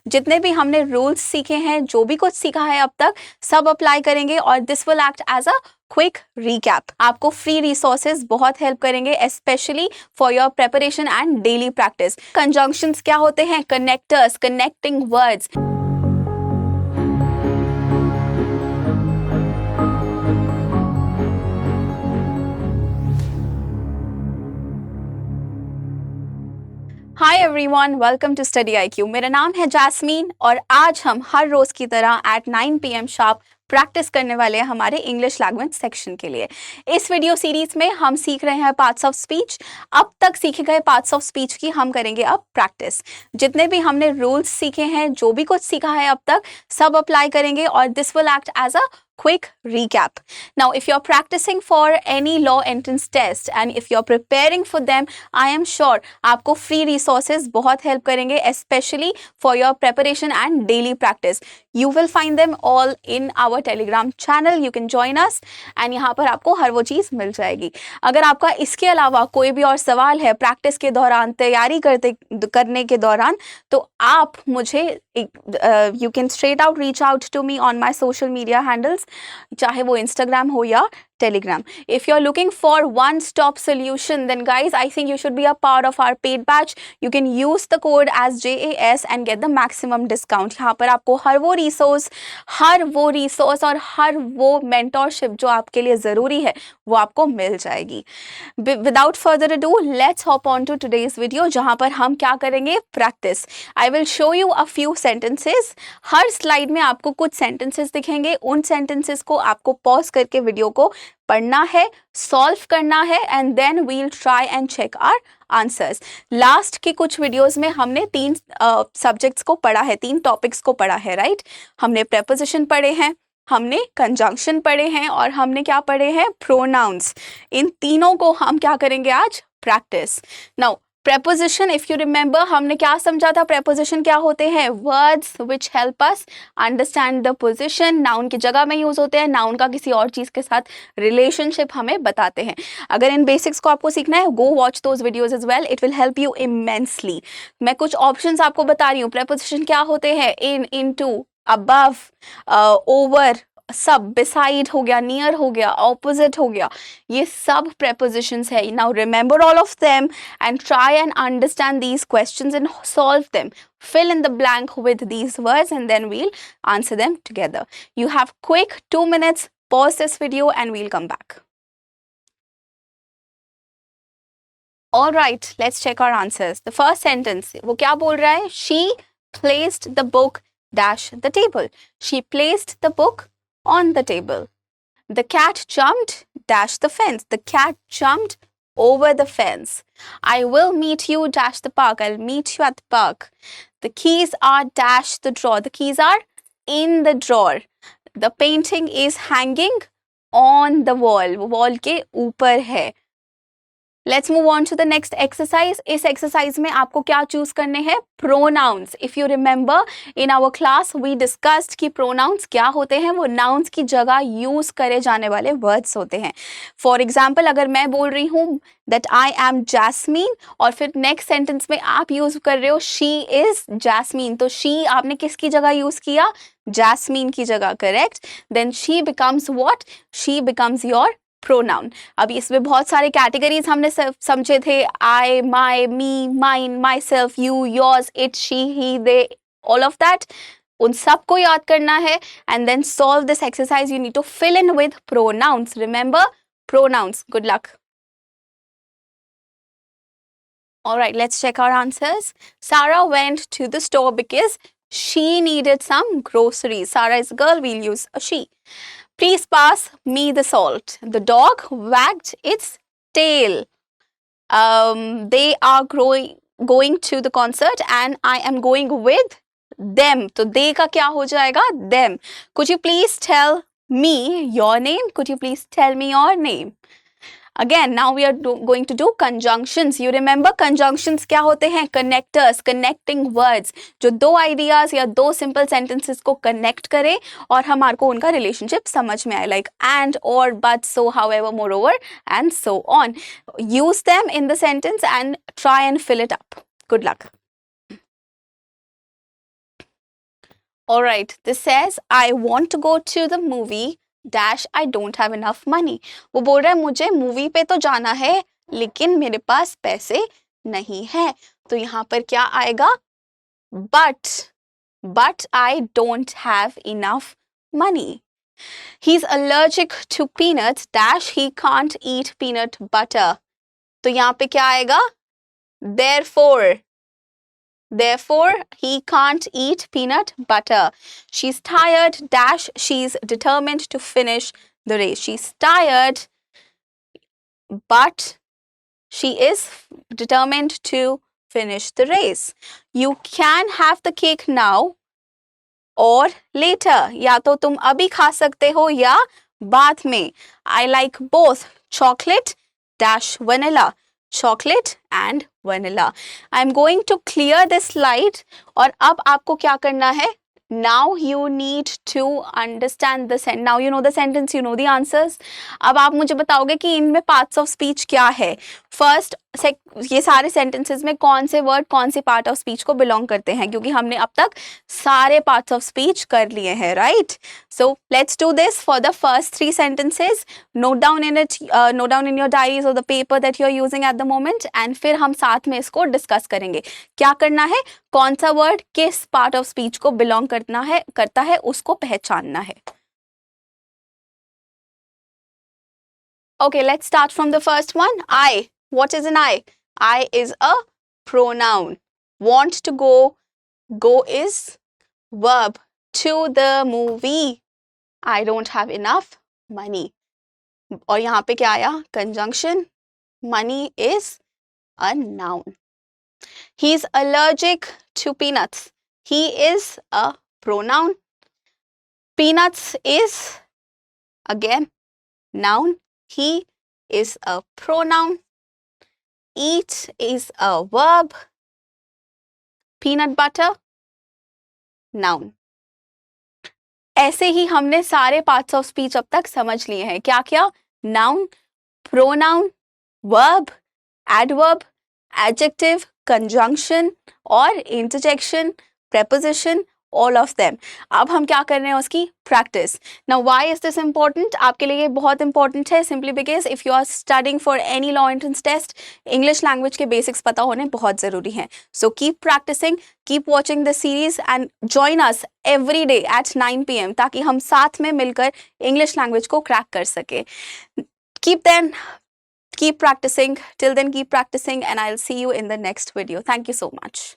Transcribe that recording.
जितने भी हमने रूल्स सीखे हैं, जो भी कुछ सीखा है अब तक, सब अप्लाई करेंगे और this will act as a quick recap. आपको फ्री रिसोर्सेज बहुत हेल्प करेंगे, specially for your preparation and daily practice. Conjunctions क्या होते हैं? Connectors, connecting words. Hi everyone, welcome to study IQ। मेरा नाम है जैस्मीन और आज हम हर रोज की तरह एट 9 PM शार्प प्रैक्टिस करने वाले हैं हमारे इंग्लिश लैंग्वेज सेक्शन के लिए। इस वीडियो सीरीज में हम सीख रहे हैं पार्ट्स ऑफ स्पीच। अब तक सीखे गए पार्ट्स ऑफ स्पीच की हम करेंगे अब प्रैक्टिस। जितने भी हमने रूल्स सीखे हैं, जो भी कुछ सीखा है अब तक, सब अप्लाई करेंगे और this will act as a quick recap. Now, if you're practicing for any law entrance test and if you're preparing for them, I am sure आपको free resources बहुत help करेंगे, especially for your preparation and daily practice. You will find them all in our Telegram channel. You can join us and यहाँ पर आपको हर वो चीज़ मिल जाएगी। अगर आपका इसके अलावा कोई भी और सवाल है प्रैक्टिस के दौरान, तैयारी करने के दौरान, तो आप मुझे you can straight out reach out to me on my social media handles, चाहे वो Instagram हो या Telegram. If you're looking for one-stop solution, then guys, I think you should be a part of our paid batch. You can use the code as JAS and get the maximum discount. यहाँ पर आपको हर वो resource और हर वो mentorship जो आपके लिए ज़रूरी है, वो आपको मिल जाएगी। Without further ado, let's hop on to today's video, जहाँ पर हम क्या करेंगे? Practice. I will show you a few sentences. Her slide में आपको कुछ sentences दिखेंगे। उन sentences को आपको pause करके वीडियो को पढ़ना है, सॉल्व करना है and then we'll try and check our answers. Last के कुछ वीडियोस में हमने 3 सब्जेक्ट्स को पढ़ा है, 3 टॉपिक्स को पढ़ा है, राइट? हमने प्रेपोजिशन पढ़े हैं, हमने कंजंक्शन पढ़े हैं और हमने क्या पढ़े हैं? प्रोनाउंस। इन तीनों को हम क्या करेंगे आज? Practice. Now preposition, if you remember, हमने क्या समझा था? preposition क्या होते हैं? words which help us understand the position. noun की जगह में यूज होते हैं, noun का किसी और चीज के साथ relationship हमें बताते हैं। अगर इन basics को आपको सीखना है, go watch those videos as well. It will help you immensely. मैं कुछ options आपको बता रही हूँ। preposition क्या होते हैं? in, into, above, over, सब, beside हो गया, near हो गया, opposite हो गया, ये सब prepositions है। Now remember all of them and try and understand these questions and solve them. Fill in the blank with these words and then we'll answer them together. You have quick 2 minutes, pause this video and we'll come back. All right, let's check our answers. The first sentence, वो क्या बोल रहा है? She placed the book dash the table. She placed the book on the table. The cat jumped dash the fence. The cat jumped over the fence. I will meet you dash the park. I'll meet you at the park. The keys are dash the drawer. The keys are in the drawer. The painting is hanging on the wall. Wall के ऊपर है। Let's move on to the next exercise. इस exercise में आपको क्या choose करने हैं? Pronouns. If you remember, in our class we discussed कि pronouns क्या होते हैं? वो nouns की जगह use करे जाने वाले words होते हैं। For example, अगर मैं बोल रही हूँ that I am Jasmine और फिर next sentence में आप use कर रहे हो she is Jasmine, तो she आपने किसकी जगह use किया? Jasmine की जगह, correct? Then she becomes what? She becomes your pronoun. अभी इसमें बहुत सारे कैटेगरीज हमने समझे थे, I, my, me, mine, myself, you, yours, it, she, he, they, all of that. उन सबको याद करना है and then solve this exercise. You need to fill in with pronouns. Remember pronouns. Good luck. All right, let's check our answers. Sarah went to the store because she needed some groceries. Sarah is a girl, we'll use a she. Please pass me the salt. The dog wagged its tail. They are going to the concert and I am going with them. तो they का क्या हो जाएगा? Them. Could you please tell me your name? Could you please tell me your name? Again, now we are going to do conjunctions. You remember conjunctions क्या होते हैं? Connectors, connecting words, जो दो ideas या दो simple sentences को connect करें और हमारे को उनका relationship समझ में आए, like and, or, but, so, however, moreover, and so on. Use them in the sentence and try and fill it up. Good luck. Alright, this says I want to go to the movie dash I don't have enough money. वो बोल रहा है मुझे movie पे तो जाना है लेकिन मेरे पास पैसे नहीं है. तो यहाँ पर क्या आएगा? But I don't have enough money. He's allergic to peanuts dash he can't eat peanut butter. तो यहाँ पे क्या आएगा? Therefore, he can't eat peanut butter. She's tired dash she's determined to finish the race. She's tired, but she is determined to finish the race. You can have the cake now or later. या तो तुम अभी खा सकते हो या बाद में. I like both chocolate dash vanilla. Chocolate and vanilla. I'm going to clear this slide. और अब आपको क्या करना है? Now you need to understand the sentence. Now you know the sentence, you know the answers. अब आप मुझे बताओगे कि इनमें parts of speech क्या है. First, ये सारे sentences में कौन से word कौन से part of speech को belong करते हैं, क्योंकि हमने अब तक सारे parts of speech कर लिए हैं, right? So let's do this for the first 3 sentences. Note down in your diaries or the paper that you're using at the moment, and फिर हम साथ में इसको discuss करेंगे. क्या करना है? कौन सा word किस part of speech को belong करता है उसको पहचानना है. Okay, let's start from the first one. I. What is an I? I is a pronoun. Want to go. Go is verb. To the movie. I don't have enough money. और यहाँ पे क्या आया? Conjunction. Money is a noun. He's allergic to peanuts. He is a pronoun. Peanuts is, again, noun. He is a pronoun. Eat is a verb. Peanut butter, noun. ऐसे ही हमने सारे parts of speech अब तक समझ लिए हैं. क्या क्या? Noun, pronoun, verb, adverb, adjective, conjunction और interjection, preposition, all of them. अब हम क्या कर रहे हैं उसकी practice. Now why is this important? आपके लिए ये बहुत important है simply because if you are studying for any law entrance test, English language के basics पता होने बहुत ज़रूरी हैं. So keep practicing, keep watching the series and join us every day at 9 PM ताकि हम साथ में मिलकर English language को crack कर सके. Keep practicing. Till then, keep practicing and I'll see you in the next video. Thank you so much.